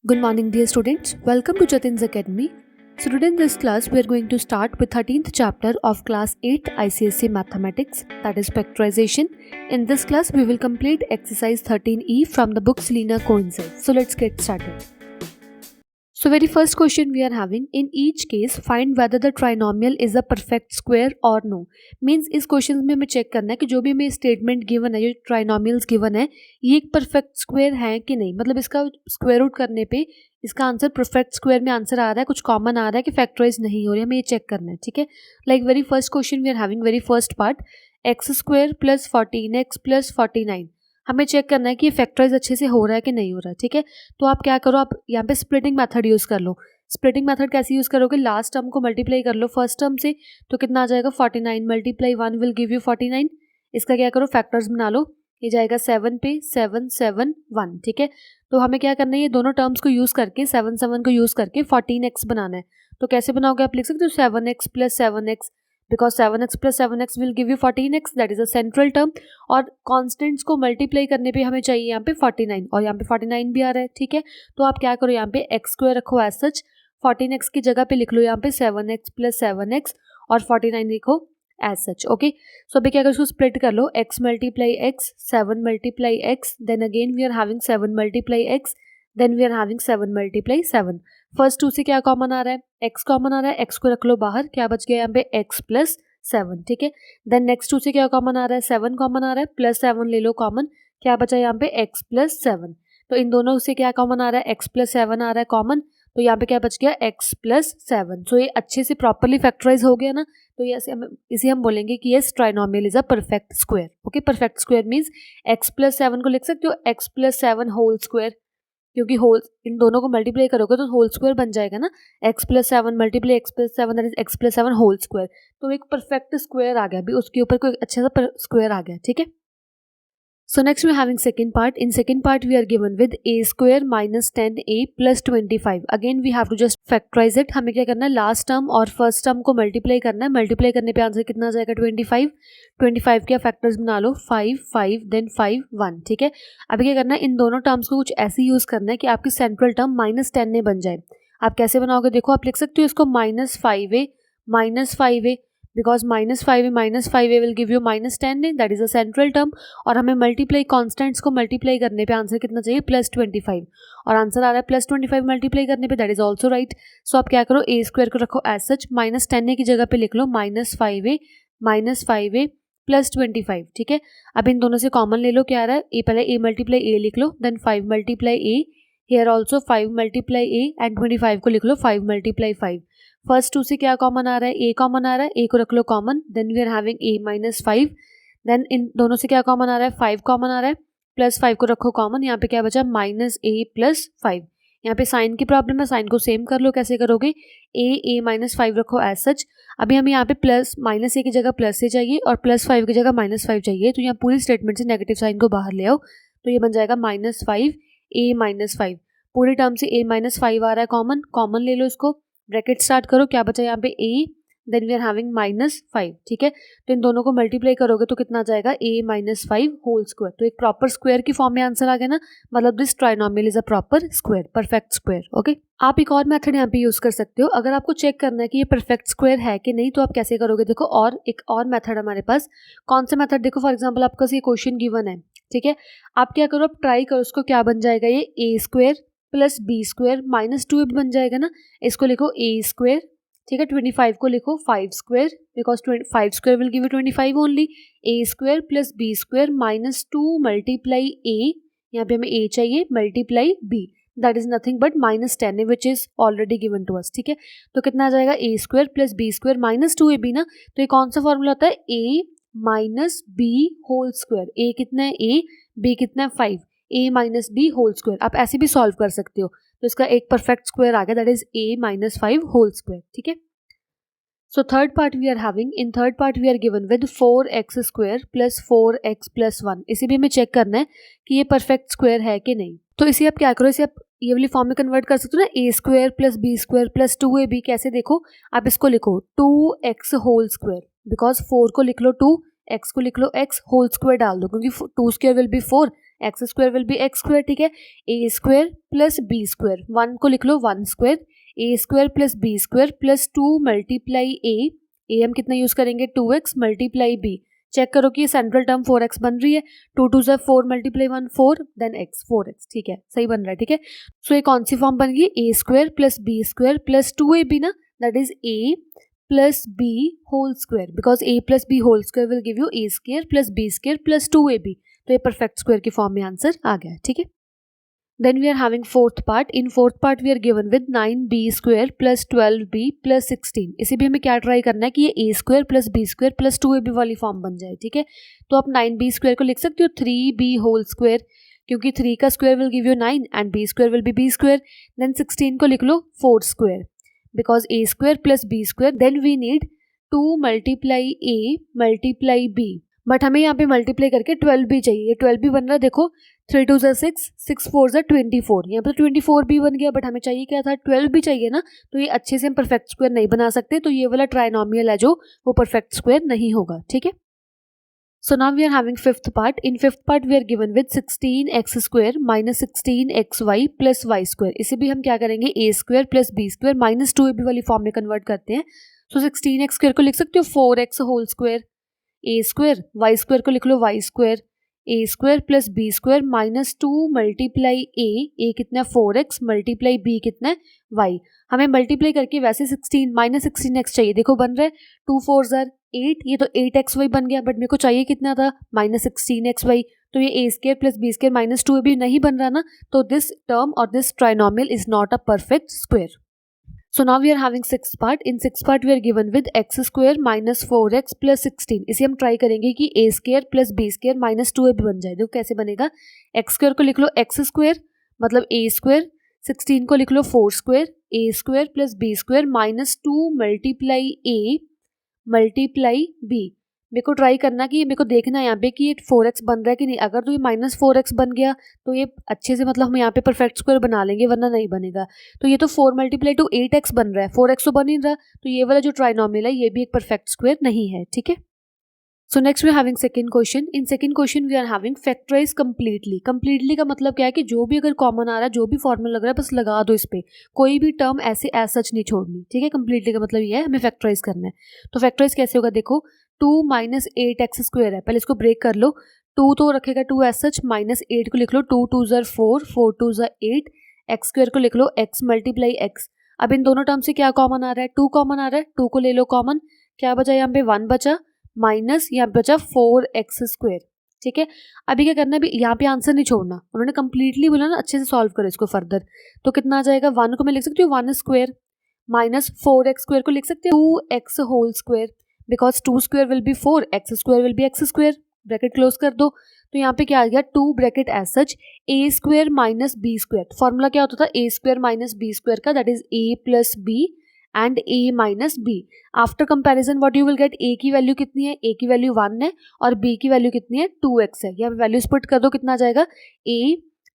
Good morning, dear students. Welcome to Jatin's Academy. So today in this class, we are going to start with 13th chapter of class 8 ICSE Mathematics, that is factorization. In this class, we will complete exercise 13E from the book Selena Coincide. So let's get started. So very first question we are having, in each case find whether the trinomial is a perfect square or no. Means इस question में हमें check करना है कि जो भी हमें statement given है, जो ट्राइनोमियल्स गिवन है, ये एक परफेक्ट स्क्वायर है कि नहीं. मतलब इसका स्क्वायर रूट करने पे इसका आंसर परफेक्ट स्क्वायर में आंसर आ रहा है, कुछ कॉमन आ रहा है कि फैक्टराइज नहीं हो रही है, हमें ये चेक करना है. ठीक है, like very first question we are having, very first part, X square plus 14x plus 49. हमें चेक करना है कि ये फैक्टराइज अच्छे से हो रहा है कि नहीं हो रहा है. ठीक है, तो आप क्या करो, आप यहाँ पे स्प्लिटिंग मेथड यूज़ कर लो. स्प्लिटिंग मेथड कैसे यूज़ करोगे, लास्ट टर्म को मल्टीप्लाई कर लो फर्स्ट टर्म से, तो कितना आ जाएगा 49 मल्टीप्लाई 1 विल गिव यू 49. इसका क्या करो, फैक्टर्स बना लो, ये जाएगा 7 पे 7 7 1. ठीक है, तो हमें क्या करना है, ये दोनों टर्म्स को यूज़ करके 7 7 को यूज़ करके 14x बनाना है. तो कैसे बनाओगे, आप लिख सकते हो 7x plus 7x, because 7x plus 7x will give you 14x, that is a central term. और कॉन्स्टेंट्स को मल्टीप्लाई करने पे हमें चाहिए यहाँ पे 49, और यहाँ पे 49 भी आ रहा है. ठीक है, तो आप क्या करो, यहाँ पे एक्स स्क्वायर रखो एज सच, 14x की जगह पे लिख लो यहाँ पे 7x प्लस 7x, और 49 लिखो एज सच. ओके, सो अभी क्या करो, इसको स्प्लिट कर लो, x multiply x, 7 multiply x, then again we are having 7 multiply x, then we are having 7 multiply 7. First two से क्या कॉमन आ रहा है, x कॉमन आ रहा है, x को रख लो बाहर, क्या बच गया यहाँ पे x प्लस 7. ठीक है, देन नेक्स्ट टू से क्या कॉमन आ रहा है, 7 कॉमन आ रहा है, प्लस 7 ले लो कॉमन, क्या बचा यहाँ पे x प्लस 7. तो इन दोनों से क्या कॉमन आ रहा है, x प्लस 7 आ रहा है कॉमन, तो यहाँ पे क्या बच गया x प्लस 7. सो ये अच्छे से प्रॉपरली फैक्टराइज हो गया ना, तो ये इसे हम बोलेंगे कि yes trinomial is a perfect square. Okay, perfect square means x plus 7 को लिख सकते हो x प्लस 7 होल स्क्वायर, क्योंकि होल इन दोनों को मल्टीप्लाई करोगे तो होल स्क्वायर बन जाएगा ना, x plus 7 multiply x plus 7 that is x plus 7 whole square. तो एक परफेक्ट स्क्वायर आ गया, अभी उसके ऊपर कोई अच्छा सा स्क्वायर आ गया. ठीक है, so next we are having second part. In second part we are given with a square minus 10a plus 25. again we have to just factorize it. हमें क्या करना है, लास्ट टर्म और फर्स्ट टर्म को मल्टीप्लाई करना है, multiply करने पे आंसर कितना आ जाएगा 25. 25 के फैक्टर्स बना लो, 5 5 देन 5 1. ठीक है, अभी क्या करना है, इन दोनों टर्म्स को कुछ ऐसे यूज़ करना है कि आपकी सेंट्रल टर्म -10 में बन जाए. आप कैसे बनाओगे, देखो आप लिख सकते हो इसको -5a because -5a will give you -10 that is a central term. और हमें मल्टीप्लाई कॉन्स्टेंट्स को मल्टीप्लाई करने पे आंसर कितना चाहिए, +25, और आंसर आ रहा है +25 मल्टीप्लाई करने पे, दैट इज ऑल्सो राइट. सो आप क्या करो, a स्क्वायर को रखो एज सच, -10 की जगह पे लिख लो -5a +25. ठीक है, अब इन दोनों से कॉमन ले लो, क्या आ रहा है, पहले a मल्टीप्लाई a लिख लो, then 5 multiply a, here also 5 multiply a, and 25 को लिख लो 5 मल्टीप्लाई 5. फर्स्ट टू से क्या कॉमन आ रहा है, a कॉमन आ रहा है, a को रख लो common, then we are having a minus 5. Then इन दोनों से क्या कॉमन आ रहा है, 5 कॉमन आ रहा है, प्लस 5 को रखो कॉमन, यहाँ पे क्या बचा -a प्लस 5. यहाँ पे साइन की प्रॉब्लम है, साइन को सेम कर लो, कैसे करोगे, a माइनस 5 रखो एज सच. अभी हमें यहाँ पे प्लस -a की जगह प्लस से चाहिए और +5 की जगह -5 चाहिए, तो यहाँ पूरी स्टेटमेंट से नेगेटिव साइन को बाहर ले आओ, तो ये बन जाएगा -5 a माइनस 5. पूरी टर्म से a माइनस 5 आ रहा है कॉमन, कॉमन ले लो इसको, ब्रैकेट स्टार्ट करो, क्या बचा यहाँ पे a, then we are having -5. ठीक है, तो इन दोनों को मल्टीप्लाई करोगे तो कितना आ जाएगा, a माइनस 5 होल स्क्वायर. तो एक प्रॉपर स्क्वायर की फॉर्म में आंसर आ गया ना, मतलब this trinomial is a proper square, perfect square. Okay, आप एक और मेथड यहाँ पे यूज कर सकते हो. अगर आपको चेक करना है कि ये परफेक्ट स्क्वायर है कि नहीं, तो आप कैसे करोगे, देखो और एक और मेथड हमारे पास. कौन सा मेथड, देखो फॉर एग्जाम्पल आपका ये क्वेश्चन गिवन है. ठीक है, आप क्या करो, आप ट्राई करो उसको, क्या बन जाएगा, ये a square plus B square -2 बन जाएगा ना, इसको लिखो a स्क्वायर. ठीक है, 25 को लिखो 5 square, because 5 square will give you 25 only. a square plus B square -2 multiply a, यहाँ पे हमें a चाहिए, multiply b, that is nothing but -10 which is already given to us. ठीक है, तो कितना आ जाएगा, a square plus B square -2ab ना, तो ये कौन सा फॉर्मूला होता है, a minus B whole square. a कितना है a, b कितना है 5, a minus B whole square. आप ऐसे भी सॉल्व कर सकते हो, तो इसका एक परफेक्ट स्क्वायर आ गया, that is a minus 5 whole square. ठीक है, so third part we are having, in third part we are given with 4x square plus 4x plus 1. इसे भी हमें चेक करना है कि ये परफेक्ट स्क्वायर है कि नहीं. तो इसे आप क्या करो, इसे आप ये वाली फॉर्म में कन्वर्ट कर सकते हो ना, a square plus B square plus 2ab. कैसे, देखो आप इसको लिखो 2x होल स्क्वायर, बिकॉज 4 को लिख लो 2, x को लिख लो x, होल स्क्वायर डाल दो, क्योंकि 2 square will be 4, x square will be x square, ठीक है। A square plus B square, 1 को लिख लो 1 square, a square plus B square plus 2 multiply a हम कितना यूज करेंगे 2x मल्टीप्लाई बी। चेक करो कि ये सेंट्रल टर्म 4x बन रही है, 2 2 ज़ा 4 मल्टीप्लाई 1 4 देन x 4x, ठीक है, सही बन रहा है, ठीक है। सो ये कौन सी फॉर्म बन गई, a square plus B square plus 2ab ना, that is a plus b whole square, because a plus b whole square will give you a square plus B square plus 2ab। तो ये perfect square की form में answer आ गया, ठीक है। Then we are having fourth part. In fourth part we are given with 9b square plus 12b plus 16. इसे भी हमें क्या ट्राई करना है कि ये a square plus b square plus 2ab वाली फॉर्म बन जाए, ठीक है। तो आप 9b square को लिख सकते हो 3b whole square, क्योंकि 3 का square will give you 9 and b square will be b square. Then 16 को लिख लो 4 square, because a square plus b square. Then we need 2 multiply a multiply b. But हमें यहाँ पे मल्टीप्लाई करके 12b चाहिए, ये 12b बन रहा है, देखो 3 2 ज़ा 6 6 4 ज़ा 24, यहाँ पे 24b बन गया, बट हमें चाहिए क्या था 12b चाहिए ना, तो ये अच्छे से हम परफेक्ट स्क्वायर नहीं बना सकते, तो ये वाला ट्राइनोमियल है जो वो परफेक्ट स्क्वायर नहीं होगा, ठीक है। So now we are having fifth part. In fifth part we are given with 16x square minus 16xy plus Y square. इसे भी हम क्या करेंगे a square plus B square minus 2ab वाली फॉर्म में कन्वर्ट करते हैं। सो 16x स्क्वायर को लिख सकते हो 4x whole square, a square, y square को लिख लो y square, a square plus B square minus 2 multiply a कितना है 4x मल्टीप्लाई बी कितना है y। हमें मल्टीप्लाई करके वैसे 16 माइनस 16x चाहिए, देखो बन रहा है 2 4 ज़ा 8, ये तो 8xy बन गया, बट मेरे को चाहिए कितना था माइनस 16xy, तो ये a square plus B square minus 2 भी नहीं बन रहा ना, तो दिस टर्म और this trinomial is not a perfect square. So now we are having sixth part. In sixth part we are given with x square minus 4x plus 16. इसे हम try करेंगे कि a square plus b square minus 2ab बन जाए। देखो कैसे बनेगा, x square को लिख लो x square मतलब a square, 16 को लिख लो 4 square, a square plus b square minus 2 multiply a multiply b। मेरे को ट्राई करना कि मेरे को देखना है यहाँ पे कि ये 4x बन रहा है कि नहीं। अगर तो ये माइनस 4x बन गया तो ये अच्छे से मतलब हम यहाँ पे परफेक्ट स्क्वायर बना लेंगे, वरना नहीं बनेगा। तो ये तो 4 मल्टीप्लाई टू 8x बन रहा है, 4x तो बन ही रहा, तो ये वाला जो ट्राइनोमियल है ये भी एक परफेक्ट स्क्वायर नहीं है, ठीक है। So next we are having second question. In second question we are having factorise completely. Completely का मतलब क्या है कि जो भी अगर कॉमन आ रहा है, जो भी फॉर्मूला लग रहा है बस लगा दो इस पे, कोई भी टर्म ऐसे एज सच नहीं छोड़नी, ठीक है। कंप्लीटली का मतलब ये है हमें फैक्टराइज करना है। तो फैक्टराइज कैसे होगा, देखो 2 माइनस 8x स्क्वायर है, पहले इसको ब्रेक कर लो, 2 तो रखेगा 2 एज सच, माइनस 8 को लिख लो 2 2 ज़ा 4 4 2 ज़ा 8, एक्स स्क्वायर को लिख लो x मल्टीप्लाई x। अब इन दोनों टर्म से क्या कॉमन आ रहा है, 2 कॉमन आ रहा है, 2 को ले लो कॉमन, क्या बचा यहाँ पे 1 बचा, माइनस यहाँ पे बचा 4x स्क्वायर, ठीक है। अभी क्या करना है, अभी यहाँ पे आंसर नहीं छोड़ना, उन्होंने कंप्लीटली बोला ना, अच्छे से सॉल्व करो इसको फर्दर। तो कितना आ जाएगा, 1 को मैं लिख सकती हूँ 1 स्क्वायर माइनस 4x स्क्वायर को लिख सकते हो 2x whole square, because 2 square will be 4, x square will be x square, bracket close कर दो। तो यहाँ पे क्या आ गया 2 bracket as such a square minus B square. Formula क्या होता था a square minus B square का, that is a plus b and a minus b. After comparison what you will get, a की वैल्यू कितनी है, a की value 1 है और b की वैल्यू कितनी है 2x है। यहाँ पे वैल्यूज पुट कर दो, कितना आ जाएगा a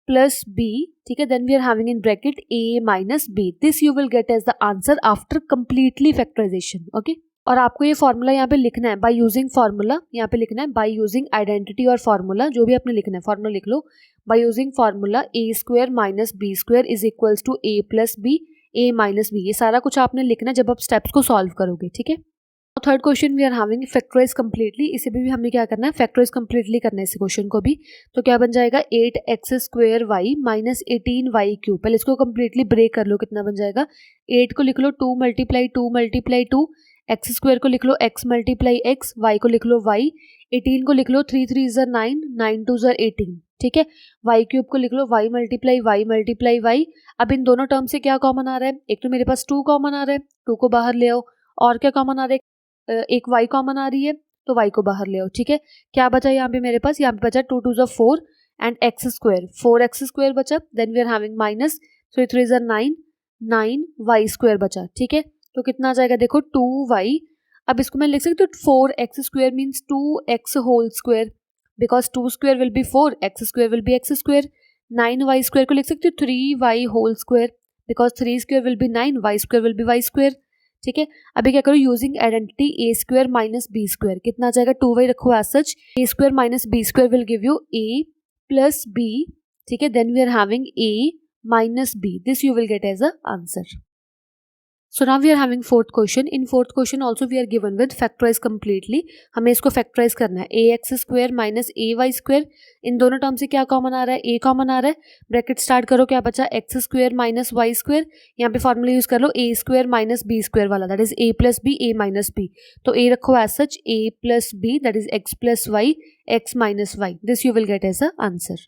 प्लस b, ठीक है। Then we are having in bracket a minus b, this you will get as the answer after completely factorisation, okay. और आपको ये फॉर्मूला यहाँ पे लिखना है बाय यूजिंग फॉर्मूला, यहाँ पे लिखना है बाय यूजिंग आइडेंटिटी और फॉर्मूला, जो भी आपने लिखना है फॉर्मूला लिख लो। By using formula a square minus B square is equals to a plus b a minus b, ये सारा कुछ आपने लिखना है जब आप स्टेप्स को सॉल्व करोगे, ठीक है। Third question we are having factorise completely. इसे भी हमें क्या करना है, फैक्टराइज कंप्लीटली करना है इस क्वेश्चन को भी। तो क्या बन जाएगा 8x square Y minus 18y cube. पहले इसको कंप्लीटली ब्रेक कर लो, कितना बन जाएगा, 8 को लिख लो 2 मल्टीप्लाई 2 मल्टीप्लाई 2, एक्स स्क्वायर को लिख लो x मल्टीप्लाई x, y को लिख लो y, 18 को लिख लो 3 3 ज़ा 9 9 2 ज़ा 18, ठीक है। y क्यूब को लिख लो y मल्टीप्लाई y। अब इन दोनों टर्म से क्या कॉमन आ रहा है, एक तो मेरे पास 2 कॉमन आ रहा है, 2 को बाहर ले आओ, और क्या कॉमन आ रहा है, एक y कॉमन आ रही है तो y को बाहर ले आओ, ठीक है। क्या बचा यहाँ पे मेरे पास, यहाँ पे बचा 2 2 ज़ा 4 and x square 4x square बचा। Then we are having minus 3 3 ज़ा 9 9 y स्क्वायर बचा, ठीक है। तो कितना आ जाएगा, देखो 2y। अब इसको मैं लिख सकती हूँ 4x square means 2x whole square, because 2 square will be 4, x square will be x square. 9y square को लिख सकती हूँ 3y whole square, because 3 square will be 9, y square will be y square, ठीक है। अभी क्या करो, using identity a square minus B square, कितना आ जाएगा 2y रखो as such, a square minus B square will give you a plus b, ठीक है, then we are having a minus b. This you will get as a answer. So now we are having fourth question. In fourth question also we are given with factorize completely. हमें इसको factorize करना है. ax square minus ay square. इन दोनों term से क्या common आ रहा है? a common आ रहा है. ब्रैकेट स्टार्ट करो, क्या बचा? x square minus y square. यहाँ पे फॉर्मूला यूज कर लो a square minus b square वाला, that is a plus b, a minus b. तो a रखो as such, a plus b, that is x plus y, x minus y. This you will get as a answer.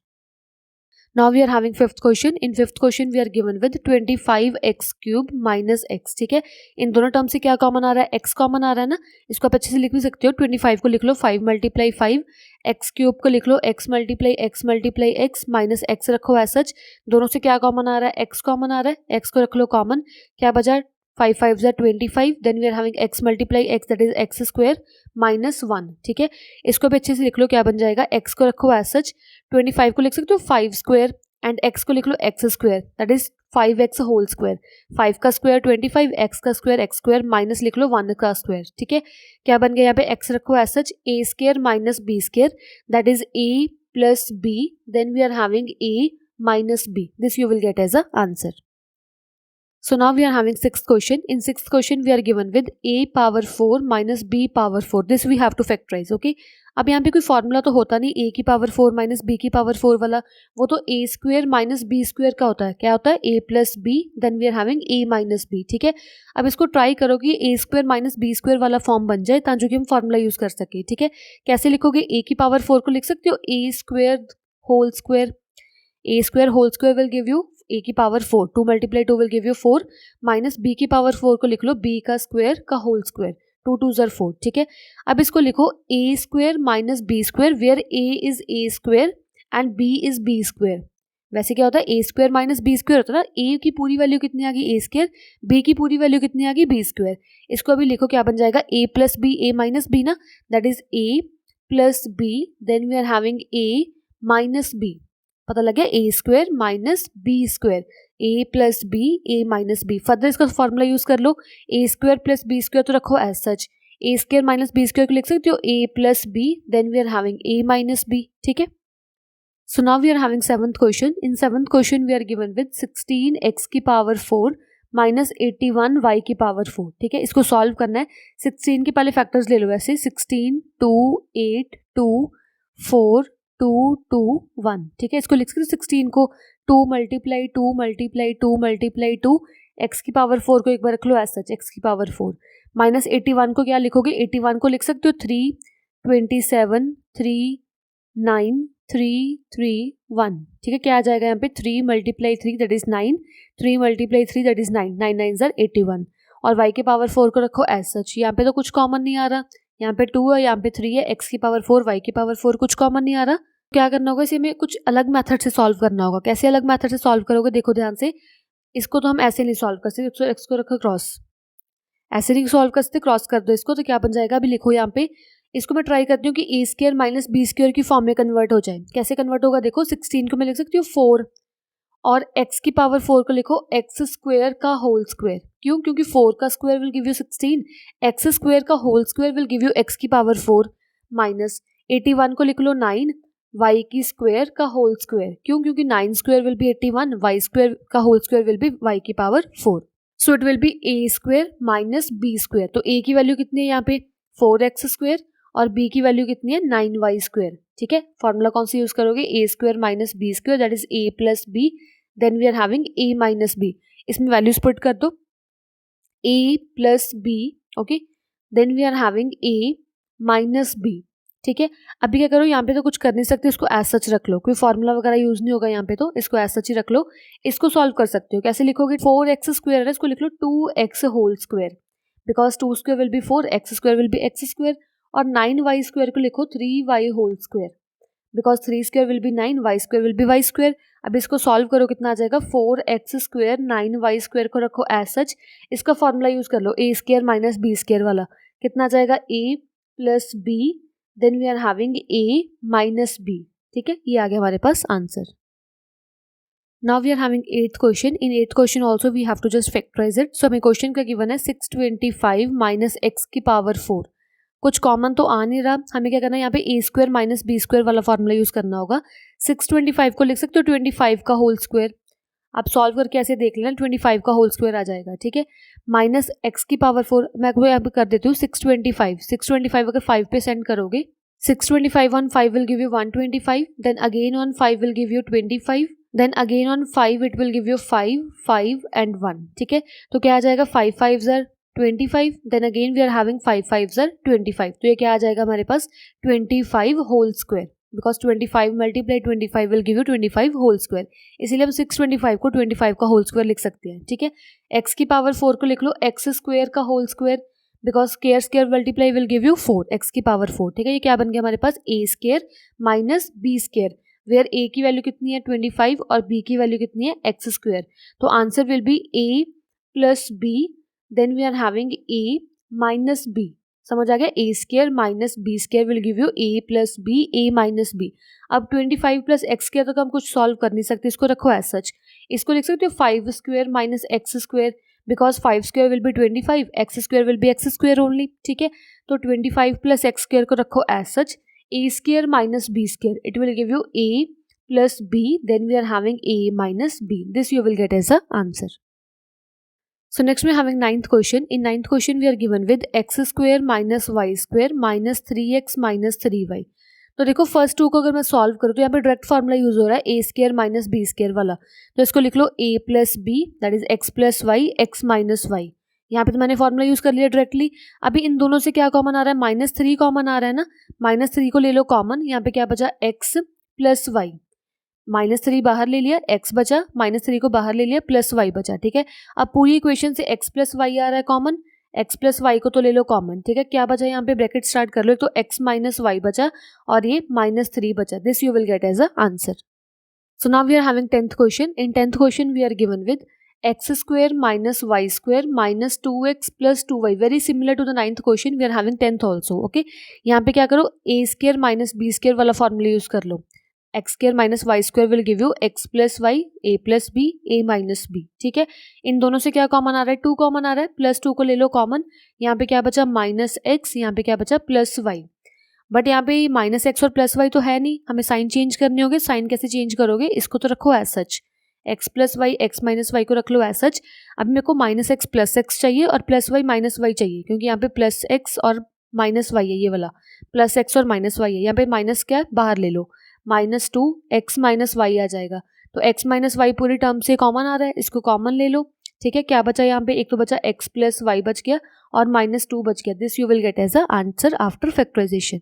Now we are having fifth question. In fifth question we are given with 25x cube minus x. ठीक है, इन दोनों term से क्या common आ रहा है? x common आ रहा है ना. इसको आप अच्छे से लिख भी सकते हो. 25 को लिख लो 5 मल्टीप्लाई 5, x क्यूब को लिख लो x multiply x minus x रखो एज सच. दोनों से क्या कॉमन आ रहा है? x कॉमन आ रहा है. x को रख लो कॉमन, क्या बचा? 5 5 are 25. Then we are having x multiply x, that is x square minus 1. ठीक है, इसको भी अच्छे से लिख लो, क्या बन जाएगा? x को रखो एज सच. 25 को लिख सकते हो 5 स्क्वायर एंड x को लिख लो x square, that is 5x whole square. 5 का स्क्वायर 25, x का स्क्वायर x स्क्वायर माइनस लिख लो 1 का स्क्वायर. ठीक है, क्या बन गया? यहाँ पे x रखो as such, a square minus b square, that is a plus b. Then we are having a minus b. This you will get as a answer. So now we are having sixth question. In sixth question we are given with a power 4 minus b power 4. This we have to factorize. Okay. अब यहाँ पे कोई formula तो होता नहीं a की power 4 minus b की power 4 वाला, वो तो a square minus b square का होता है. क्या होता है? a plus b, then we are having a minus b. ठीक है, अब इसको ट्राई करो कि a square minus b square वाला फॉर्म बन जाए ताकि कि हम फॉर्मूला यूज कर सके. ठीक है, कैसे लिखोगे? a की पावर 4 को लिख सकते हो a square whole square. a square whole square will give you a की power 4, 2 multiply 2 will give you 4, minus b की पावर 4 को लिख लो b का स्क्वायर का होल स्क्वायर, 2 2 are 4. ठीक है, अब इसको लिखो a square minus b square, where a is a square and b is b square. वैसे क्या होता है? a square minus b square होता है ना. a की पूरी वैल्यू कितनी आ गई? a square. b की पूरी वैल्यू कितनी आ गई? b square. इसको अभी लिखो, क्या बन जाएगा? a plus b, a minus b ना, that is a plus b. Then we are having a minus b. पता लग गया? a square minus b square, a plus b, a minus b. Further इसका फॉर्मूला यूज कर लो, a square plus b square तो रखो as such, a square minus b square को लिख सकते हो a plus b, then we are having a minus b. ठीक है, so now we are having seventh question. In seventh question we are given with 16x की power 4 minus 81y की power 4. ठीक है, इसको सॉल्व करना है. 16 के पहले फैक्टर्स ले लो ऐसे, 16 2 8 2 4 2 2 1. ठीक है, इसको लिख सकते हो 16 को 2 मल्टीप्लाई 2 मल्टीप्लाई 2 मल्टीप्लाई 2, x की पावर 4 को एक बार रख लो एज सच, x की पावर 4, माइनस 81 को क्या लिखोगे? 81 को लिख सकते हो 3 27 3 9 3 3 1. ठीक है, क्या आ जाएगा यहाँ पे? 3 multiply 3 that is 9, 3 multiply 3 that is 9, 9 9 are 81. और y के पावर 4 को रखो एज सच. यहाँ पे तो कुछ कॉमन नहीं आ रहा, यहाँ पे 2 है, यहाँ पे 3 है, x की पावर 4 y की पावर 4 कुछ कॉमन नहीं आ रहा. क्या करना होगा? इसे हमें कुछ अलग मेथड से सॉल्व करना होगा. कैसे अलग मेथड से सॉल्व करोगे? देखो ध्यान से, इसको तो हम ऐसे नहीं सॉल्व कर सकते, x को रखो क्रॉस, ऐसे नहीं सॉल्व कर सकते, क्रॉस कर दो इसको, तो क्या बन जाएगा? अभी लिखो यहाँ पे, इसको मैं ट्राई करती हूँ कि a square minus b square की फॉर्म में कन्वर्ट हो जाए. कैसे कन्वर्ट होगा? देखो 16 को मैं लिख सकती हूँ 4 और x की पावर 4 को लिखो x स्क्वायर का होल स्क्वायर. क्यों? क्योंकि 4 का square will give you 16, x square का whole square will give you x की पावर 4, माइनस 81 को लिख लो 9 y की स्क्वायर का होल स्क्वायर. क्यों? क्योंकि 9 square will be 81, y square का whole square will be y की power 4. So it will be a square minus b square. तो a की वैल्यू कितनी है यहाँ पे? 4x स्क्वायर, और b की वैल्यू कितनी है? 9y square. ठीक है, फॉर्मूला कौन सा यूज करोगे? a square minus b square, that is a plus b. Then we are having a minus b. इसमें वैल्यूज पुट कर दो, a plus b. Okay, then we are having a minus b. ठीक है, अभी क्या करो? यहाँ पे तो कुछ कर नहीं सकते, इसको एज सच रख लो, कोई फॉर्मूला वगैरह यूज नहीं होगा यहाँ पे, तो इसको एज सच ही रख लो. इसको सॉल्व कर सकते हो. कैसे लिखोगे? 4x स्क्वायर है, इसको लिख लो 2x whole square, because 2 square will be 4, x square will be x square. और 9y स्क्वायर को लिखो 3y whole square, because 3 square will be 9, y square will be y square. अब इसको सॉल्व करो, कितना आ जाएगा? 4x स्क्वायर 9y स्क्वायर को रखो एज सच. इसका फॉर्मूला यूज कर लो, a square minus b square वाला. कितना आ जाएगा? a plus b, then we are having a minus b. ठीक है, ये आ गया हमारे पास answer. Now we are having 8th question. In 8th question also we have to just factorise it. So हमें क्वेश्चन का गिवन है 625 माइनस x की पावर 4. कुछ कॉमन तो आ नहीं रहा, हमें क्या करना है यहाँ पे ए स्क्वायर माइनस बी स्क्वायर वाला फॉर्मूला यूज़ करना होगा। 625 को लिख सकते हो 25 का होल स्क्वायर, आप सॉल्व करके ऐसे देख लेना 25 का होल स्क्वायर आ जाएगा, ठीक है। माइनस एक्स की पावर 4, मैं आपको यहाँ पे कर देती हूँ 625 अगर 5 पे सेंड करोगे 625 on 5 will give you 125, then again on 5 will give you 25, then again on 5 it will give you 5, 5 and 1, ठीक है। तो क्या आ जाएगा 5 5s are 25, then again we are having 5 5s are 25, तो ये क्या आ जाएगा हमारे पास 25 whole square, because 25 multiply 25 will give you 25 whole square, इसीलिए हम 625 को 25 का होल स्क्वायर लिख सकते हैं, ठीक है। एक्स की पावर 4 को लिख लो एक्स स्क्वायर का whole square, because square multiply will give you 4, x की पावर 4, ठीक है। ये क्या बन गया हमारे पास a square minus B square, where a की वैल्यू कितनी है 25 और बी की वैल्यू कितनी है एक्स स्क्वायर, तो answer will be a plus B, then we are having A minus b, समझ आ गया। A square minus B square will give you A plus b, a minus b. अब 25 plus X square तो हम कुछ solve कर नहीं सकते, इसको रखो एज सच। इसको लिख सकते हो 5 square minus X square, because 5 square will be 25, X square will be x square only, ठीक है। तो 25 प्लस एक्स स्क्वायर को रखो as such, A square minus B square, it will give you A plus B, then we are having A minus B, this you will get as a answer. So next we are having 9th question. In 9th question we are given with x square minus y square minus 3x minus 3y. तो देखो first to को अगर मैं solve करूँ तो यहाँ पे direct formula use हो रहा है a square minus B square वाला, तो इसको लिख लो a plus b that is x plus Y x minus y. यहाँ पे तो मैंने फॉर्मूला यूज कर लिया डायरेक्टली। अभी इन दोनों से क्या कॉमन आ रहा है, -3 कॉमन आ रहा है ना, -3 को ले लो कॉमन, यहाँ पे क्या बचा एक्स प्लस वाई, -3 बाहर ले लिया एक्स बचा, -3 को बाहर ले लिया प्लस वाई बचा, ठीक है। अब पूरी इक्वेशन से एक्स प्लस वाई आ रहा है कॉमन, एक्स प्लस वाई को तो ले लो कॉमन, ठीक है। क्या बचा यहाँ पे ब्रैकेट स्टार्ट कर लो, एक तो एक्स माइनस वाई बचा और ये -3 बचा, this you will get as a answer. So now we are having 10th question. In 10th question we are given with x square minus y square minus 2x plus 2y, very similar to the 9th question, we are having 10th also, okay. यहाँ पे क्या करो a square minus B square वाला formula use कर लो, x square minus y square will give you x plus Y A plus b a minus B, ठीक है। इन दोनों से क्या कॉमन आ रहा है, 2 कॉमन आ रहा है, प्लस 2 को ले लो कॉमन, यहाँ पे क्या बचा माइनस एक्स, यहाँ पे क्या बचा प्लस वाई, बट यहाँ पे माइनस एक्स और प्लस वाई तो है नहीं, हमें साइन चेंज करने होंगे। साइन कैसे चेंज करोगे, इसको तो रखो as such, X plus Y x minus Y को रख लो एज सच। अब मेरे को माइनस एक्स प्लस एक्स चाहिए और प्लस वाई माइनस वाई चाहिए, क्योंकि यहाँ पे प्लस एक्स और माइनस वाई है, ये वाला प्लस एक्स और माइनस वाई है, यहाँ पे माइनस क्या बाहर ले लो, -2 एक्स माइनस वाई आ जाएगा, तो एक्स माइनस वाई पूरी टर्म से कॉमन आ रहा है, इसको कॉमन ले लो, ठीक है। क्या बचा यहाँ पे, एक तो बचा एक्स प्लस वाई बच गया और -2 बच गया, this you will get as a answer after factorisation.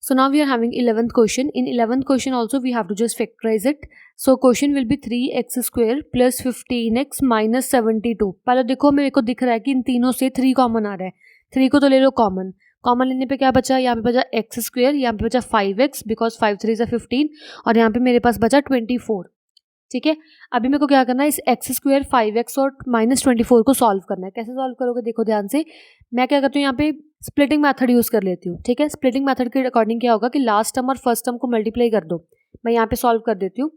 So now we are having 11th question. In 11th question also we have to just factorize it. So question will be 3x square plus 15x minus 72. पहले देखो मेरे को दिख रहा है कि इन तीनों से 3 कॉमन आ रहा है, 3 को तो ले लो कॉमन, कॉमन लेने पे क्या बचा, यहाँ पे बचा एक्स स्क्वायर, यहाँ पे बचा 5x बिकॉज 5 3 15 और यहाँ पे मेरे पास बचा 24, ठीक है। अभी मेरे को क्या करना है, इस एक्स स्क्वायर 5x और -24 को सॉल्व करना है। कैसे सॉल्व करोगे देखो ध्यान से, मैं क्या करती हूँ यहाँ पे स्प्लिटिंग मेथड यूज कर लेती हूँ, ठीक है। स्प्लिटिंग मेथड के अकॉर्डिंग क्या होगा कि लास्ट टर्म और फर्स्ट टर्म को मल्टीप्लाई कर दो, मैं यहाँ पे सॉल्व कर देती हूँ,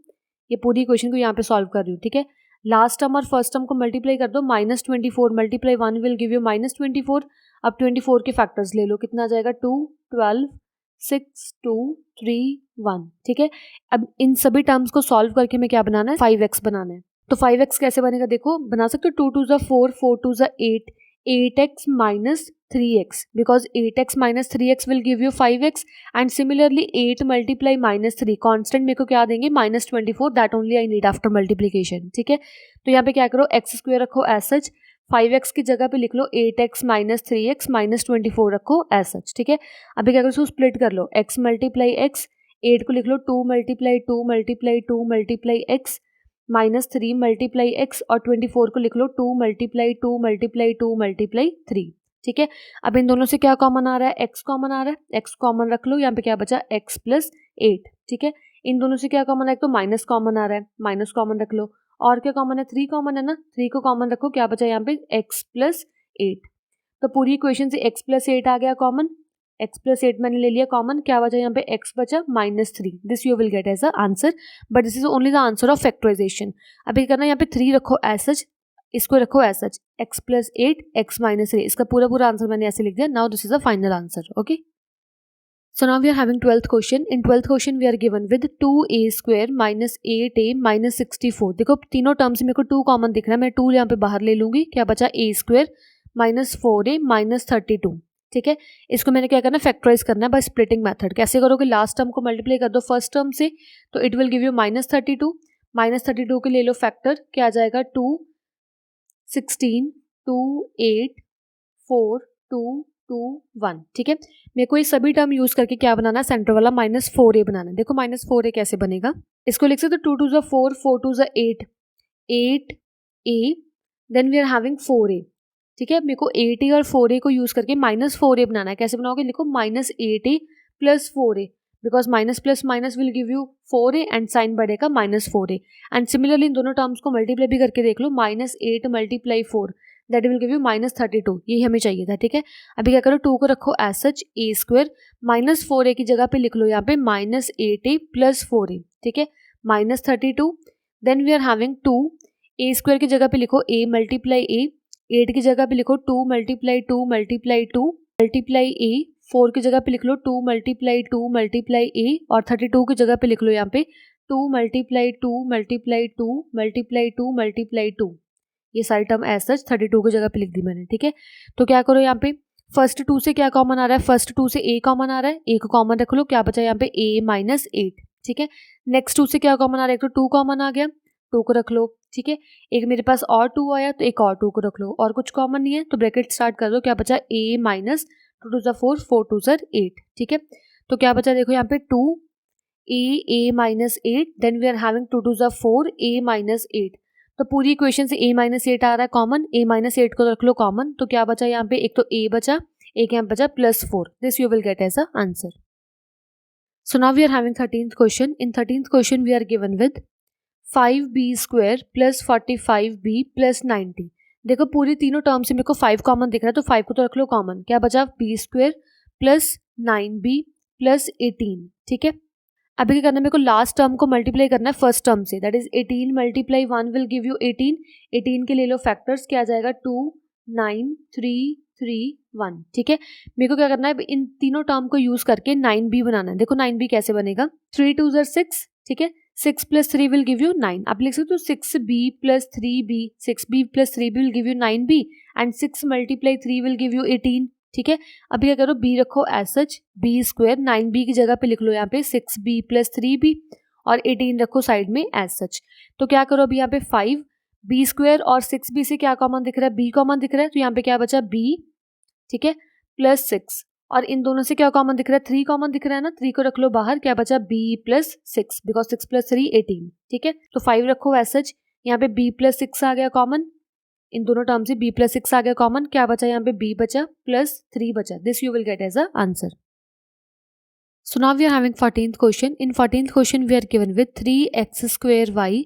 ये पूरी इक्वेशन को यहाँ पे सॉल्व कर रही हूँ, ठीक है। लास्ट टर्म और फर्स्ट टर्म को मल्टीप्लाई कर दो, -24 मल्टीप्लाई 1 विल गिव यू -24। अब 24 के फैक्टर्स ले लो, कितना आ जाएगा 2 12 6 2 3 1, ठीक है। अब इन सभी टर्म्स को सॉल्व करके हमें क्या बनाना है, 5x बनाना है। तो 5x कैसे बनेगा देखो, बना सकते हो 2 2 ज़ा 4 4 2 ज़ा 8 8x minus 3x, because 8x minus 3x will give you 5x and similarly 8 multiply -3 constant मेरे को क्या देंगे -24, that only I need after multiplication, ठीक है। तो यहाँ पे क्या करो x स्क्वायर रखो एज सच, 5x की जगह पे लिख लो 8x minus 3x minus 24 रखो एज सच, ठीक है। अभी क्या करो इसको स्प्लिट कर लो, x मल्टीप्लाई x, 8 को लिख लो 2 multiply 2 multiply 2 multiply x -3 multiply x और 24 को लिख लो 2 मल्टीप्लाई 2 मल्टीप्लाई 2 मल्टीप्लाई 3, ठीक है। अब इन दोनों से क्या कॉमन आ रहा है, x कॉमन आ रहा है, x कॉमन रख लो, यहाँ पे क्या बचा x प्लस 8, ठीक है। इन दोनों से क्या कॉमन है, एक तो माइनस कॉमन आ रहा है, माइनस कॉमन रख लो, और क्या कॉमन है 3 कॉमन है ना, 3 को कॉमन रखो, क्या बचा यहाँ पे x प्लस 8, तो पूरी इक्वेशन से x प्लस 8 आ गया कॉमन, x प्लस 8 मैंने ले लिया कॉमन, क्या बचा यहाँ पे x बचा -3, this you will get as a answer, but this is only the answer of factorization. अभी करना यहाँ पे 3 रखो एज सच, इसको रखो as such x plus 8 x minus 3, इसका पूरा पूरा आंसर मैंने ऐसे लिख दिया. Now this is the final answer. Okay, so now we are having 12th question. In 12th question we are given with 2a square minus 8a minus 64. देखो तीनों term से मेरे को 2 कॉमन दिख रहा है, मैं 2 यहाँ पे बाहर ले लूंगी. क्या बचा a square minus 4a minus 32. ठीक है, इसको मैंने क्या करना है, फैक्टराइज करना है बाय स्प्लिटिंग मेथड. कैसे करोगे, लास्ट टर्म को मल्टीप्लाई कर दो फर्स्ट टर्म से, तो it will give you minus 32. Minus 32 के ले लो फैक्टर, क्या आ जाएगा 2 16 2 8 4 2 2 1. ठीक है, मेरे को ये सभी टर्म यूज करके क्या बनाना है, सेंटर वाला माइनस 4a बनाना है. देखो माइनस 4a कैसे बनेगा, इसको लिख सकते हो 2 2 4 4 2 8 8a, then we are having 4a. ठीक है, मेरे को 8a और 4a को यूज करके माइनस 4a बनाना है. कैसे बनाओगे, लिखो minus 8a plus 4a, because minus plus minus will give you 4a and sign बढ़ेगा माइनस 4a. एंड सिमिलरली इन दोनों टर्म्स को मल्टीप्लाई भी करके देख लो, minus 8 multiply 4 that will give you minus 32. यही हमें चाहिए था. ठीक है, अभी क्या करो, 2 को रखो as such a square, minus 4a की जगह पे लिख लो यहाँ पे माइनस 8a प्लस 4a. ठीक है, minus 32. Then we are having 2 a square की जगह पे लिखो a मल्टीप्लाई a, 8 की जगह पे लिखो 2 मल्टीप्लाई 2 मल्टीप्लाई 2 मल्टीप्लाई a, 4 की जगह पे लिख लो 2 मल्टीप्लाई 2 मल्टीप्लाई a, और 32 की जगह पे लिख लो यहाँ पे 2 मल्टीप्लाई 2 मल्टीप्लाई 2 मल्टीप्लाई 2 मल्टीप्लाई 2. ये सारी टर्म एज सच 32 की जगह पे लिख दी मैंने. ठीक है, तो क्या करो, यहाँ पे फर्स्ट 2 से क्या कॉमन आ रहा है, फर्स्ट 2 से a कॉमन आ रहा है, a को कॉमन रख लो, क्या बचा यहाँ पे a माइनस 8. ठीक है, नेक्स्ट 2 से क्या कॉमन आ रहा है, एक तो 2 कॉमन आ गया, 2 को रख लो. ठीक है, एक मेरे पास और 2 आया तो एक और 2 को रख लो, और कुछ कॉमन नहीं है तो ब्रैकेट स्टार्ट कर दो. क्या बचा, a माइनस 2 2 4 4 2 8. ठीक है, तो क्या बचा, देखो यहाँ पे 2 a minus 8, then we are having 2 2 4 a minus 8. तो पूरी इक्वेशन से a माइनस 8 आ रहा है कॉमन, a माइनस 8 को रख लो कॉमन, तो क्या बचा यहाँ पे, एक तो a बचा, एक यहाँ बचा plus 4. This you will get as a answer. So now we are having 13th question. In 13th question we are given with 5b square plus 45b plus 90. देखो पूरी तीनों टर्म से मेरे को 5 कॉमन दिख रहा है, तो 5 को तो रख लो कॉमन. क्या बचा, b square plus 9b plus 18. ठीक है, अभी क्या करना है, मेरे को लास्ट टर्म को मल्टीप्लाई करना है फर्स्ट टर्म से, that is 18 multiply 1 will give you 18. 18 के ले लो फैक्टर्स, क्या आ जाएगा 2 9 3 3 1. ठीक है, मेरे को क्या करना है, इन तीनों टर्म को यूज करके 9b बनाना है. देखो 9b कैसे बनेगा, 3 2 6. ठीक है, 6 प्लस 3 विल गिव यू 9. आप लिख सकते हो 6b plus 3b, 6b plus 3b will give you 9b, and 6 multiply 3 will give you 18. ठीक है, अभी क्या करो, b रखो एज सच, b स्क्वायर 9b की जगह पे लिख लो यहाँ पे 6b प्लस 3b, और 18 रखो साइड में एज सच. तो क्या करो, अभी यहाँ पे 5 b स्क्वायर और 6b से क्या कॉमन दिख रहा है, b कॉमन दिख रहा है, तो यहाँ पे क्या बचा b. ठीक है, प्लस 6, और इन दोनों से क्या कॉमन दिख रहा है, 3 कॉमन दिख रहा है ना, 3 को रख लो बाहर, क्या बचा b प्लस 6, बिकॉज 6 प्लस 3 18. ठीक है, तो 5 रखो एज सच, यहाँ पे b प्लस 6 आ गया कॉमन, इन दोनों टर्म से b प्लस 6 आ गया कॉमन, क्या बचा यहाँ पे b बचा प्लस 3 बचा. This you will get as a answer. So now we are having 14th question. In 14th question we are given with 3x square y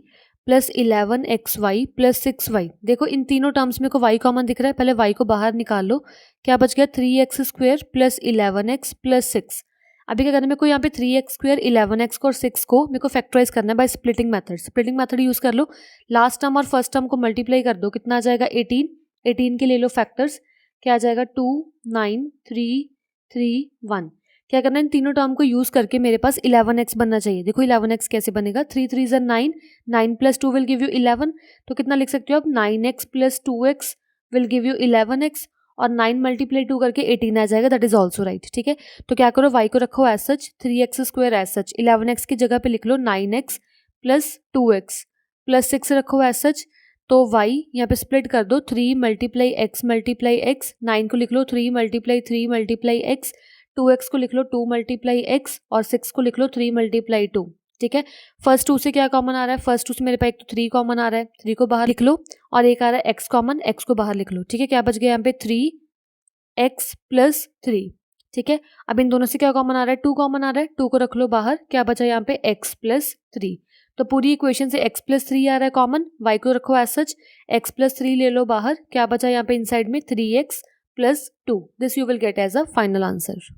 plus 11xy plus 6y. देखो इन तीनों terms में को y common दिख रहा है, पहले y को बाहर निकाल लो, क्या बच गया 3x square plus 11x plus 6. अभी क्या करना है, मेरे को यहाँ पे 3x स्क्वायर 11x को और 6 को मेरे को फैक्टराइज करना है by splitting method. Splitting method use कर लो, लास्ट टर्म और फर्स्ट टर्म को मल्टीप्लाई कर दो, कितना आ जाएगा 18. 18 के ले लो फैक्टर्स, क्या आ जाएगा 2 9 3 3 1. क्या करना है, इन तीनों टर्म को यूज करके मेरे पास 11x बनना चाहिए. देखो 11x कैसे बनेगा, 3 3 9, 9 प्लस 2 विल गिव यू 11, तो कितना लिख सकते हो आप, 9x plus 2x will give you 11x, और 9 मल्टीप्लाई 2 करके 18 आ जाएगा, दैट इज ऑल्सो राइट. ठीक है, तो क्या करो, y को रखो as such, 3x square as such, 11x की जगह पे लिख लो 9x प्लस 2x प्लस 6 रखो एज सच. तो y यहाँ पे स्प्लिट कर दो, 3 मल्टीप्लाई x मल्टीप्लाई x, 9 को लिख लो 3 मल्टीप्लाई 3 मल्टीप्लाई x, 2x को लिख लो 2 मल्टीप्लाई x, और 6 को लिख लो 3 मल्टीप्लाई 2. ठीक है, फर्स्ट 2 से क्या कॉमन आ रहा है, फर्स्ट 2 से मेरे पास एक तो 3 कॉमन आ रहा है, 3 को बाहर लिख लो, और एक आ रहा है x कॉमन, x को बाहर लिख लो. ठीक है, क्या बच गया यहाँ पे 3x प्लस 3. ठीक है, अब इन दोनों से क्या कॉमन आ रहा है, 2 कॉमन आ रहा है, 2 को रख लो बाहर, क्या बचा यहाँ पे x प्लस 3. तो पूरी इक्वेशन से x प्लस 3 आ रहा है कॉमन, y को रखो एज सच, x प्लस 3 ले लो बाहर, क्या बचा यहाँ पे इनसाइड में 3x plus 2. This you will get as a final answer.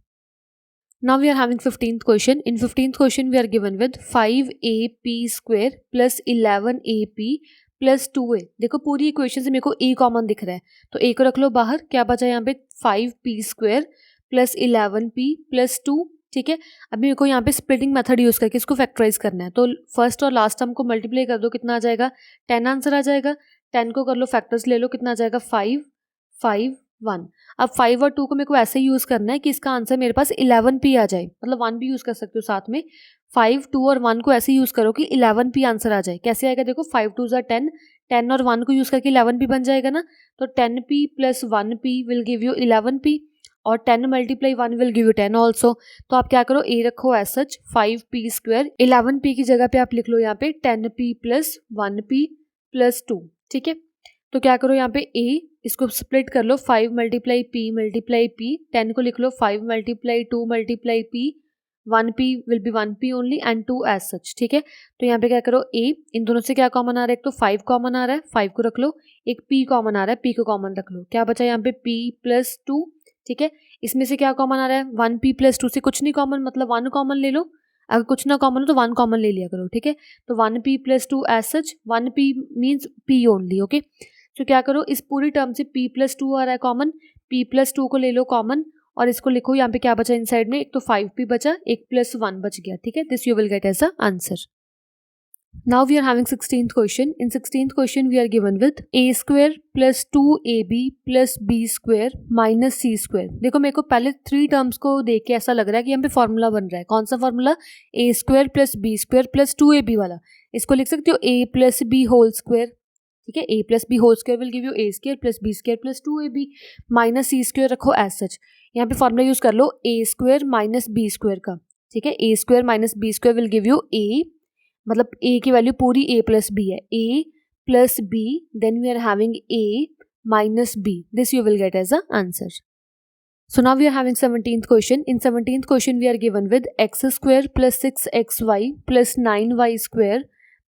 Now we are having 15th question. In 15th question we are given with 5ap square plus 11ap plus 2a। देखो पूरी equation से मेरे को a common दिख रहा है, तो a को रख लो बाहर। क्या बचा यहाँ पे 5p² प्लस 11p प्लस 2। ठीक है, अभी मेरे को यहाँ पे स्प्लिटिंग मेथड यूज़ करके इसको फैक्टराइज करना है। तो फर्स्ट और लास्ट टर्म को मल्टीप्लाई कर दो, कितना आ जाएगा 10 आंसर आ जाएगा। 10 को कर लो फैक्टर्स ले लो, कितना आ जाएगा 5 5 1। अब 5 और 2 को मेरे को ऐसे यूज़ करना है कि इसका आंसर मेरे पास 11p आ जाए, मतलब 1 भी यूज़ कर सकते हो साथ में। 5 2 और 1 को ऐसे यूज़ करो कि 11p आंसर आ जाए। कैसे आएगा देखो, 5 2 ज़ा 10, 10 और 1 को यूज़ करके 11p बन जाएगा ना। तो 10p plus 1p will give you 11p, और 10 multiply 1 will give you 10 also. तो आप क्या करो, a रखो एज सच 5p², 11p की जगह पे आप लिख लो यहाँ पे 10p प्लस 1p प्लस 2। ठीक है, तो क्या करो यहाँ पे a, इसको स्प्लिट कर लो, 5 मल्टीप्लाई p मल्टीप्लाई p, 10 को लिख लो 5 multiply 2 multiply p, 1p will be 1p only and 2 as such. ठीक है, तो यहाँ पे क्या करो a, इन दोनों से क्या कॉमन आ रहा है, एक तो 5 कॉमन आ रहा है, 5 को रख लो, एक p कॉमन आ रहा है, p को कॉमन रख लो। क्या बचा यहाँ पे p प्लस 2। ठीक है, इसमें से क्या कॉमन आ रहा है 1p प्लस 2 से कुछ नहीं कॉमन, मतलब 1 कॉमन ले लो। अगर कुछ ना कॉमन हो तो 1 कॉमन ले लिया करो। ठीक है, तो 1p plus 2 as such, 1p means p only. Okay, तो क्या करो, इस पूरी टर्म से p प्लस 2 आ रहा है कॉमन, p प्लस 2 को ले लो कॉमन, और इसको लिखो यहाँ पे क्या बचा इनसाइड में, एक तो 5p बचा, एक प्लस 1 बच गया। ठीक है, this you will get as a answer. Now we are having 16th question. In 16th question we are given with a² plus 2ab plus b² minus c²। देखो मेरे को पहले 3 टर्म्स को देख के ऐसा लग रहा है कि यहाँ पे फॉर्मूला बन रहा है। कौन सा formula, a² plus b² plus 2ab वाला। इसको लिख सकते हो a plus b whole square. ठीक है, a plus b whole square will give you a² plus b² plus 2ab minus c² रखो एज सच। यहाँ पे फॉर्मूला यूज कर लो a² माइनस b² का। ठीक है, a² minus b² will give you a, मतलब a की वैल्यू पूरी a प्लस बी है, a plus b, then we are having a minus b, this you will get as a answer. So now we are having 17th question. In 17th question we are given with x² plus 6xy plus 9y²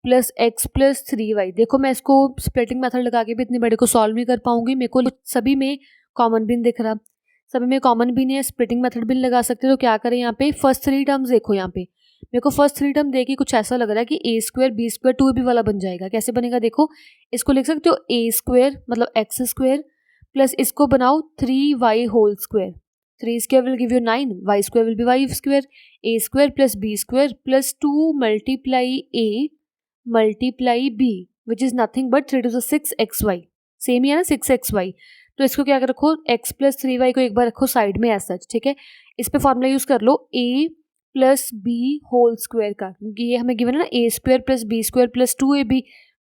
plus x plus 3y। देखो मैं इसको splitting method लगा के भी इतने बड़े को solve नहीं कर पाऊंगी, मेरे को सभी में कॉमन भी नहीं दिख रहा, सभी में कॉमन भी नहीं है, स्प्लिटिंग मेथड भी नहीं लगा सकते। तो क्या करें, यहाँ पे फर्स्ट 3 टर्म्स देखो, यहाँ पे मेरे को फर्स्ट 3 टर्म देख के कुछ ऐसा लग रहा है कि a² b² 2ab वाला बन जाएगा। कैसे बनेगा देखो, इसको लिख सकते हो a² मतलब x² प्लस इसको बनाओ 3y whole square, 3² will give you 9, y² will be y², a² plus b² plus 2 multiply a multiply b which is nothing but 3 to the 6xy। Same ही है ना 6xy। तो इसको क्या कर रखो, x प्लस 3y को एक बार रखो साइड में ऐसा। ठीक है, इस पे फॉर्मूला यूज कर लो a plus b whole square का, क्योंकि ये हमें गिवन है ना a² plus b² plus 2ab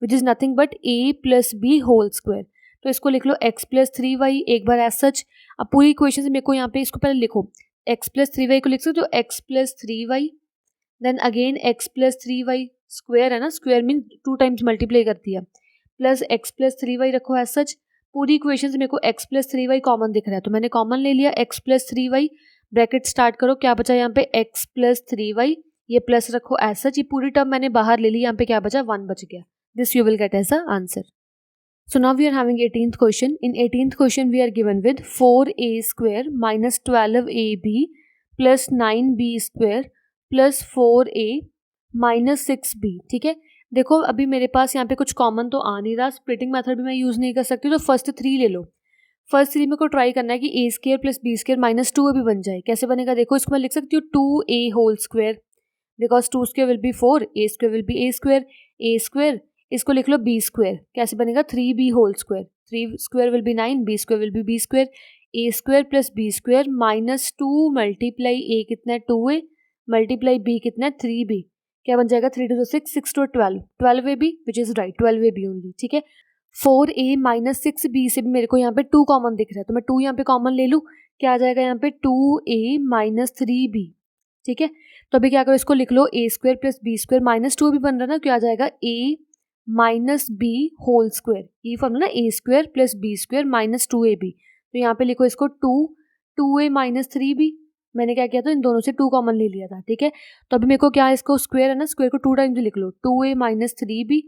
which is nothing but a plus b whole square. तो इसको लिख लो x प्लस 3y एक बार एज सच। अब पूरी इक्वेशन से मेरे को यहाँ पे इसको पहले लिखो, x प्लस 3y को लिख सकते हो x plus 3y, then again x plus 3y, square है ना, स्क्वायर मीन 2 टाइम्स मल्टीप्लाई करती है, प्लस x प्लस 3y रखो एज सच। पूरी इक्वेशन से मेरे को x प्लस 3y कॉमन दिख रहा है, तो मैंने कॉमन ले लिया x plus 3y, bracket start करो, क्या बचा यहाँ पे x प्लस 3y, ये प्लस रखो एज सच। ये पूरी टर्म मैंने बाहर ले ली, यहाँ पे क्या बचा 1 बच गया, this you will get as the answer. So now we are having 18th question. In 18th question we are given with 4a² minus 12ab plus 9b² plus 4a minus 6b। ठीक है, देखो अभी मेरे पास यहाँ पे कुछ कॉमन तो आ नहीं रहा, स्प्लिटिंग मेथड भी मैं यूज़ नहीं कर सकती, तो फर्स्ट 3 ले लो। फर्स्ट 3 में को ट्राई करना है कि a² प्लस b² माइनस 2 भी बन जाए। कैसे बनेगा देखो, इसको मैं लिख सकती हूँ 2a whole square, because 2² will be 4, a² will be a², इसको लिख लो b²। कैसे बनेगा 3b whole square, 3² will be 9, b² will be b², a² plus b² minus 2 multiply a कितना है 2a मल्टीप्लाई b कितना है 3b, क्या बन जाएगा 3 to the 6, 6 to 12, 12ab which is right, 12ab only. ठीक है, 4a माइनस 6b से भी मेरे को यहाँ पे 2 कॉमन दिख रहा है, तो मैं 2 यहाँ पे कॉमन ले लूँ, क्या आ जाएगा यहाँ पे 2a माइनस 3b। ठीक है, तो अभी क्या करो, इसको लिख लो a² प्लस b² माइनस 2 भी बन रहा है ना, क्या आ जाएगा a minus b whole square, ये formula a² plus b² minus 2ab। तो यहाँ पे लिखो इसको 2a माइनस 3b, मैंने क्या किया था इन दोनों से 2 कॉमन ले लिया था। ठीक है, तो अभी मेरे को क्या, इसको स्क्वायर है ना, स्क्वायर को 2 टाइम्स लिख लो, 2a माइनस 3b,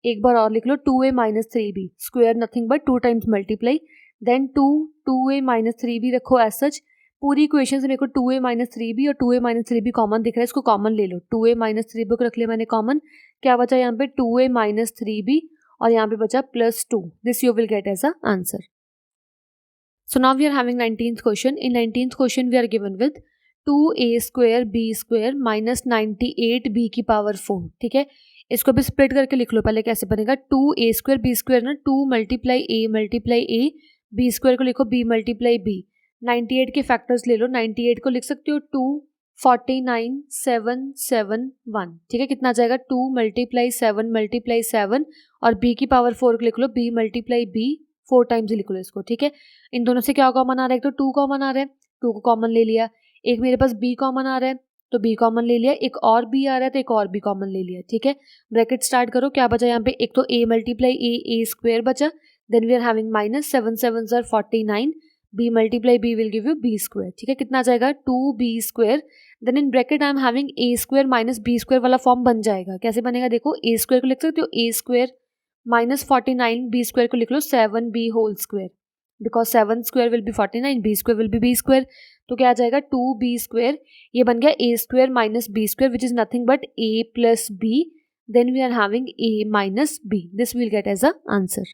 एक बार और लिख लो 2a minus 3b, square nothing but 2 times multiply, then 2a minus 3b रखो एज सच। पूरी इक्वेशन से मेरे को 2a माइनस 3b और 2a माइनस 3b कॉमन दिख रहा है, इसको कॉमन ले लो, 2a माइनस 3b को रख लिया मैंने कॉमन, क्या बचा यहाँ पे 2a माइनस 3b और यहाँ पे बचा +2. This you will get as a answer. So now we are having 19th question. In 19th question we are given with 2a square b square minus 98b की power 4. ठीक है, इसको भी split करके लिख लो. पहले कैसे बनेगा, 2a square b square ना 2 मल्टीप्लाई a b स्क्वायर को लिखो b मल्टीप्लाई b. 98 के फैक्टर्स ले लो. 98 को लिख सकते हो 2 49 7 7 1. ठीक है, कितना जाएगा 2 मल्टीप्लाई 7 और b की पावर 4 को लिख लो b मल्टीप्लाई b 4 टाइम्स लिख लो इसको. ठीक है, इन दोनों से क्या कॉमन आ रहा है, एक तो 2 कॉमन आ रहा है, 2 को कॉमन ले लिया. एक मेरे पास b कॉमन आ रहा है तो b कॉमन ले लिया. एक और b आ रहा है तो एक और b कॉमन ले लिया. ठीक है, ब्रैकेट स्टार्ट करो. क्या बचा यहाँ पे, एक तो a मल्टीप्लाई a स्क्वायर बचा. Then we are having minus 7 7 49. b multiply b will give you b square. ठीक है, कितना जाएगा 2b square. Then in bracket I am having a square minus b square वाला फॉर्म बन जाएगा. कैसे बनेगा देखो, a स्क्वायर को लिख सकते हो a square minus 49 b square को लिख लो 7b whole square. Because 7 square will be 49, b square will be b square. तो क्या आ जाएगा 2b स्क्वायर. ये बन गया a square minus b square which is nothing but a plus b. Then we are having a minus b. This will get as a answer.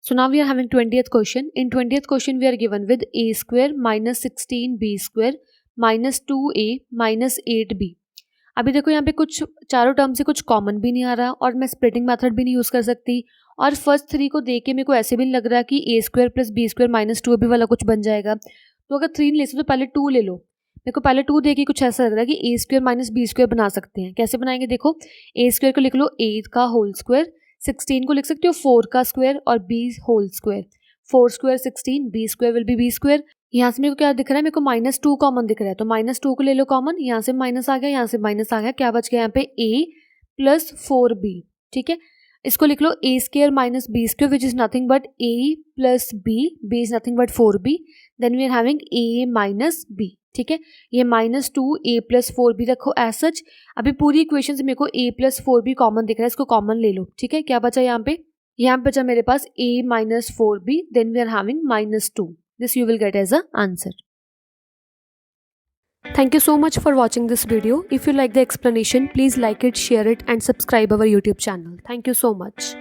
So now we are having 20th question. In 20th question we are given with a square minus 16b square minus 2a minus 8b. अभी देखो यहाँ पे कुछ चारों term से कुछ common भी नहीं आ रहा और मैं स्प्लिटिंग मेथड भी नहीं यूज़ कर सकती. और फर्स्ट 3 को देख के मेरे को ऐसे भी नहीं लग रहा कि a square plus b square minus 2ab वाला कुछ बन जाएगा. तो अगर 3 नहीं ले सकते तो पहले 2 ले लो. मेरे को पहले 2 देख के कुछ ऐसा लग रहा है कि a square minus b square बना सकते हैं. कैसे बनाएंगे देखो, a स्क्वायर को लिख लो 8 का होल स्क्वायर. 16 को लिख सकते हो 4 का स्क्वायर और b whole square. 4 square 16, b square will be b square. यहाँ से मेरे को क्या दिख रहा है, मेरे को -2 कॉमन दिख रहा है तो -2 को ले लो कॉमन. यहाँ से माइनस आ गया, यहाँ से माइनस आ गया. क्या बच गया यहाँ पे a प्लस 4b. ठीक है, इसको लिख लो a square minus b square which is nothing but a plus b. b is nothing but 4b. Then we are having a minus b. ठीक है, ये -2 a प्लस 4b रखो एज सच. अभी पूरी इक्वेशन से मेरे को a प्लस 4b कॉमन दिख रहा है, इसको कॉमन ले लो. ठीक है, क्या बचा यहाँ पे बचा मेरे पास a minus 4b. Then we are having -2. This you will get as a answer. Thank you so much for watching this video. If you like the explanation, please like it, share it and subscribe our YouTube channel. Thank you so much.